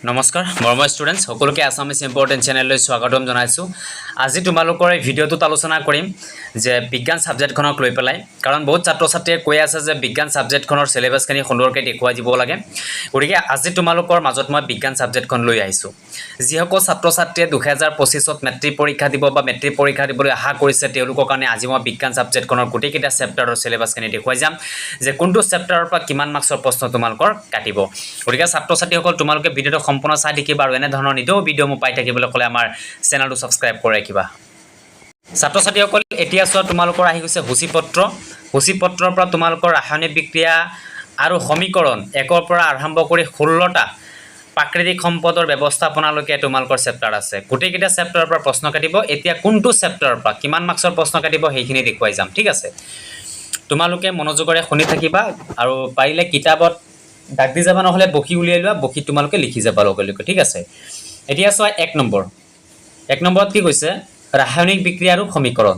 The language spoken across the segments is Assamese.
নমস্কাৰ মৰমৰ ষ্টুডেণ্টছ সকলোকে আছামিজ ইম্পৰ্টেণ্ট চেনেললৈ স্বাগতম জনাইছোঁ। আজি তোমালোকৰ এই ভিডিঅ'টোত আলোচনা কৰিম যে বিজ্ঞান ছাবজেক্টখনক লৈ পেলাই, কাৰণ বহুত ছাত্ৰ ছাত্ৰীয়ে কৈ আছে যে বিজ্ঞান ছাবজেক্টখনৰ চিলেবাছখিনি সুন্দৰকৈ দেখুৱাই দিব লাগে। গতিকে আজি তোমালোকৰ মাজত মই বিজ্ঞান ছাবজেক্টখন লৈ আহিছোঁ। যিসকল ছাত্ৰ ছাত্ৰীয়ে 2025ত মেট্ৰিক পৰীক্ষা দিব বা মেট্ৰিক পৰীক্ষা দিবলৈ আশা কৰিছে, তেওঁলোকৰ কাৰণে আজি মই বিজ্ঞান ছাবজেক্টখনৰ গোটেইকেইটা চেপ্টাৰৰ চিলেবাছখিনি দেখুৱাই যাম যে কোনটো চেপ্টাৰৰ পৰা কিমান মাৰ্কছৰ প্ৰশ্ন তোমালোকৰ কাটিব। গতিকে ছাত্ৰ ছাত্ৰীসকল তোমালোকে ভিডিঅ'টো সম্পূৰ্ণ চাই দেখিবা আৰু এনেধৰণৰ নিতৌ ভিডিঅ' মোক পাই থাকিবলৈ হ'লে আমাৰ চেনেলটো ছাবস্ক্ৰাইব কৰি ৰাখিবা। ছাত্ৰ ছাত্ৰীসকল এতিয়া চোৱা, তোমালোকৰ আহি গৈছে সূচীপত্ৰৰ পৰা তোমালোকৰ ৰাসায়নিক বিক্ৰিয়া আৰু সমীকৰণ 1ৰ পৰা আৰম্ভ কৰি 16টা প্ৰাকৃতিক সম্পদৰ ব্যৱস্থাপনালৈকে তোমালোকৰ চেপ্টাৰ আছে। গোটেইকেইটা চেপ্টাৰৰ পৰা প্ৰশ্ন কাটিব। এতিয়া কোনটো চেপ্টাৰৰ পৰা কিমান মাৰ্কছৰ প্ৰশ্ন কাটিব সেইখিনি দেখুৱাই যাম, ঠিক আছে। তোমালোকে মনোযোগৰে শুনি থাকিবা আৰু পাৰিলে কিতাপত দাগ দি যাবা, নহ'লে বহি উলিয়াই লোৱা, বহি তোমালোকে লিখি যাবা লগে লগে, ঠিক আছে। এতিয়া চোৱা 1 নম্বৰত কি কৈছে, ৰাসায়নিক বিক্ৰিয়া আৰু সমীকৰণ।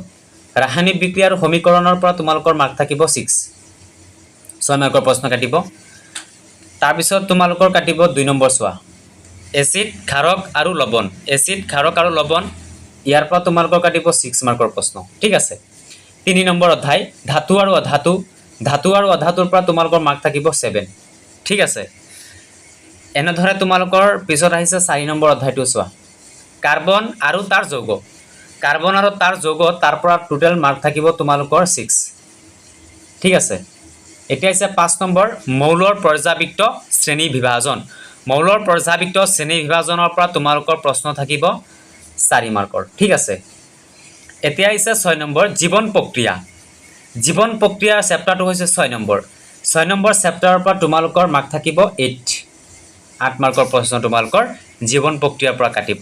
ৰাসায়নিক বিক্ৰিয়া আৰু সমীকৰণৰ পৰা তোমালোকৰ মাৰ্ক থাকিব 6 মাৰ্কৰ প্ৰশ্ন কাটিব। তাৰপিছত তোমালোকৰ কাটিব 2 নম্বৰ, চোৱা এচিড ক্ষাৰক আৰু লৱণ। এচিড ক্ষাৰক আৰু লৱণ, ইয়াৰ পৰা তোমালোকৰ কাটিব 6 মাৰ্কৰ প্ৰশ্ন, ঠিক আছে। 3 নম্বৰ অধ্যায় ধাতু আৰু অধাতু। ধাতু আৰু অধাতুৰ পৰা তোমালোকৰ মাৰ্ক থাকিব 7, ঠিক আছে। এনেদৰে তোমালোকৰ পিছত আহিছে 4 নম্বৰ অধ্যায়টো, চোৱা কাৰ্বন আৰু তাৰ যৌগ। কাৰ্বন আৰু তাৰ যৌগ, তাৰ পৰা টোটেল মাৰ্ক থাকিব তোমালোকৰ 6, ঠিক আছে। এতিয়া হৈছে 5 নম্বৰ মৌলৰ পৰ্যাবৃত্ত শ্ৰেণী বিভাজন। মৌলৰ পৰ্যাবৃত্ত শ্ৰেণী বিভাজনৰ পৰা তোমালোকৰ প্ৰশ্ন থাকিব 4 মাৰ্কৰ, ঠিক আছে। এতিয়া আহিছে 6 নম্বৰ জীৱন প্ৰক্ৰিয়া। জীৱন প্ৰক্ৰিয়াৰ চেপ্টাৰটো হৈছে 6 নম্বৰ চেপ্টাৰৰ পৰা তোমালোকৰ মাৰ্ক থাকিব 8 মাৰ্কৰ প্ৰশ্ন তোমালোকৰ জীৱন প্ৰক্ৰিয়াৰ পৰা কাটিব।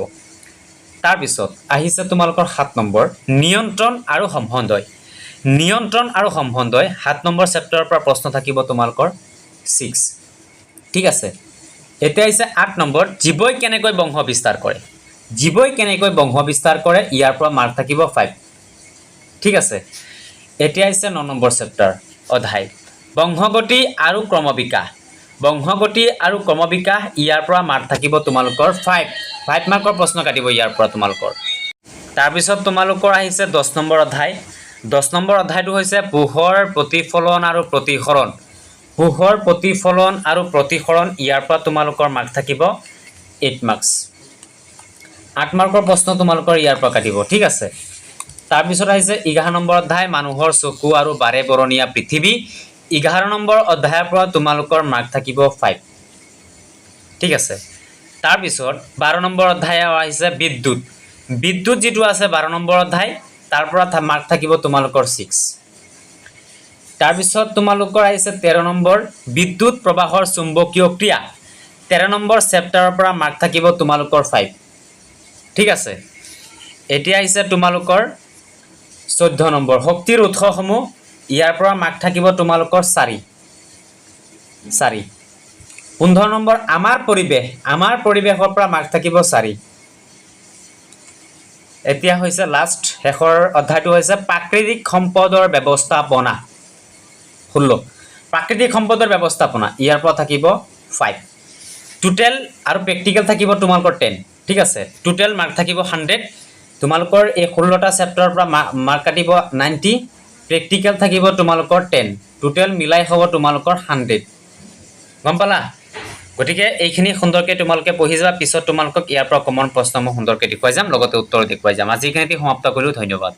তাৰপিছত আহিছে তোমালোকৰ 7 নম্বৰ নিয়ন্ত্ৰণ আৰু সম্বন্ধয়। নিয়ন্ত্ৰণ আৰু সম্বন্ধয় 7 নম্বৰ চেপ্টাৰৰ পৰা প্ৰশ্ন থাকিব তোমালোকৰ 6, ঠিক আছে। এতিয়া আহিছে 8 নম্বৰ জীৱই কেনেকৈ বংশ বিস্তাৰ কৰে। জীৱই কেনেকৈ বংশ বিস্তাৰ কৰে, ইয়াৰ পৰা মাৰ্ক থাকিব 5, ঠিক আছে। এতিয়া আহিছে 9 নম্বৰ চেপ্টাৰ অধ্যায় বংশগতি আৰু ক্ৰমবিকাশ। বংশগতি আৰু ক্ৰমবিকাশ, ইয়াৰ পৰা মাৰ্ক থাকিব তোমালোকৰ 5 মাৰ্কৰ প্ৰশ্ন কাটিব ইয়াৰ পৰা তোমালোকৰ। তাৰপিছত তোমালোকৰ আহিছে 10 নম্বৰ অধ্যায়। 10 নম্বৰ অধ্যায়টো হৈছে পোহৰ প্ৰতিফলন আৰু প্ৰতিসৰণ। পোহৰ প্ৰতিফলন আৰু প্ৰতিসৰণ, ইয়াৰ পৰা তোমালোকৰ মাৰ্ক থাকিব 8 মাৰ্কছ। 8 মাৰ্কৰ প্ৰশ্ন তোমালোকৰ ইয়াৰ পৰা কাটিব, ঠিক আছে। তাৰপিছত আহিছে 11 নম্বৰ অধ্যায় মানুহৰ চকু আৰু বাৰে বৰণীয়া পৃথিৱী। 11 নম্বৰ অধ্যায়ৰ পৰা তোমালোকৰ মাৰ্ক থাকিব 5, ঠিক আছে। তাৰপিছত 12 নম্বৰ অধ্যায় আহিছে বিদ্যুৎ। বিদ্যুৎ যিটো আছে 12 নম্বৰ অধ্যায়, তাৰ পৰা মাৰ্ক থাকিব তোমালোকৰ 6। তাৰপিছত তোমালোকৰ আহিছে 13 নম্বৰ বিদ্যুৎ প্ৰবাহৰ চুম্বকীয় ক্ৰিয়া। 13 নম্বৰ চেপ্টাৰৰ পৰা মাৰ্ক থাকিব তোমালোকৰ 5, ঠিক আছে। এতিয়া আহিছে তোমালোকৰ 14 নম্বৰ শক্তিৰ উৎসসমূহ। ইয়াৰ পৰা মাৰ্ক থাকিব তোমালোকৰ 4। 15 নম্বৰ আমাৰ পৰিৱেশৰ পৰা মাৰ্ক থাকিব 4। এতিয়া হৈছে লাষ্ট শেষৰ অধ্যায়টো হৈছে প্ৰাকৃতিক সম্পদৰ ব্যৱস্থাপনা। 16 প্ৰাকৃতিক সম্পদৰ ব্যৱস্থাপনা, ইয়াৰ পৰা থাকিব 5। টোটেল আৰু প্ৰেক্টিকেল থাকিব তোমালোকৰ 10, ঠিক আছে। টোটেল মাৰ্ক থাকিব 100। তোমালোকৰ এই 16টা চেপ্টাৰৰ পৰা মাৰ্ক কাটিব 90, প্ৰেক্টিকেল থাকিব তোমালোকৰ 10, টোটেল মিলাই হ'ব তোমালোকৰ 100। গম পালা? গতিকে এইখিনি সুন্দৰকৈ তোমালোকে পঢ়ি যাবা, পিছত তোমালোকক ইয়াৰ পৰা কমন প্ৰশ্ন মই সুন্দৰকৈ দেখুৱাই যাম, লগতে উত্তৰ দেখুৱাই যাম। আজি এইখিনিতে সমাপ্ত কৰিলোঁ, ধন্যবাদ।